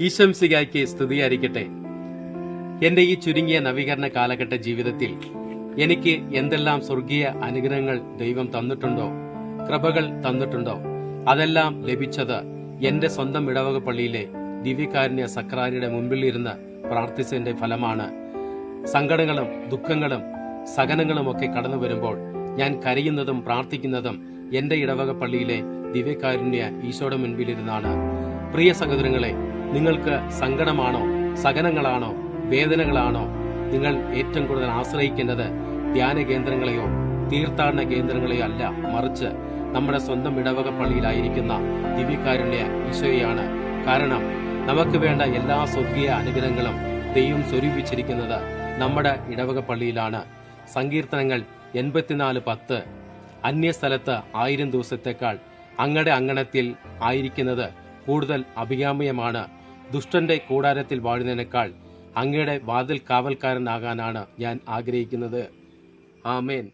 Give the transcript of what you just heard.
ഈശംസികായ്ക്ക് സ്തുതിയായിരിക്കട്ടെ. എന്റെ ഈ ചുരുങ്ങിയ നവീകരണ കാലഘട്ട ജീവിതത്തിൽ എനിക്ക് എന്തെല്ലാം സ്വർഗീയ അനുഗ്രഹങ്ങൾ ദൈവം തന്നിട്ടുണ്ടോ, കൃപകൾ തന്നിട്ടുണ്ടോ, അതെല്ലാം ലഭിച്ചത് എന്റെ സ്വന്തം ഇടവക പള്ളിയിലെ ദിവ്യകാരുണ്യ സക്രാരിയുടെ മുൻപിലിരുന്ന് പ്രാർത്ഥിച്ചതിന്റെ ഫലമാണ്. സങ്കടങ്ങളും ദുഃഖങ്ങളും സഹനങ്ങളുമൊക്കെ കടന്നു വരുമ്പോൾ ഞാൻ കരയുന്നതും പ്രാർത്ഥിക്കുന്നതും എന്റെ ഇടവക പള്ളിയിലെ ദിവ്യകാരുണ്യ ഈശോയുടെ മുൻപിലിരുന്നാണ്. പ്രിയ സഹോദരങ്ങളെ, നിങ്ങൾക്ക് സങ്കടമാണോ, സഹനങ്ങളാണോ, വേദനകളാണോ നിങ്ങൾ ഏറ്റവും കൂടുതൽ ആശ്രയിക്കേണ്ടത് ധ്യാന കേന്ദ്രങ്ങളെയോ തീർത്ഥാടന കേന്ദ്രങ്ങളെയോ അല്ല, മറിച്ച് നമ്മുടെ സ്വന്തം ഇടവക പള്ളിയിലായിരിക്കുന്ന ദിവ്യകാരുണ്യ ഈശോയാണ്. കാരണം നമുക്ക് വേണ്ട എല്ലാ സ്വർഗീയ അനുഗ്രഹങ്ങളും ദൈവം സ്വരൂപിച്ചിരിക്കുന്നത് നമ്മുടെ ഇടവക പള്ളിയിലാണ്. സങ്കീർത്തനങ്ങൾ 84:10 അന്യസ്ഥലത്ത് 1000 ദിവസത്തേക്കാൾ അങ്ങയുടെ അങ്കണത്തിൽ ആയിരിക്കുന്നത് കൂടുതൽ അഭികാമ്യമാണ്. ദുഷ്ടന്റെ കൂടാരത്തിൽ വാഴുന്നതിനേക്കാൾ അങ്ങയുടെ വാതിൽ കാവൽക്കാരനാകാനാണ് ഞാൻ ആഗ്രഹിക്കുന്നത്. ആമേൻ.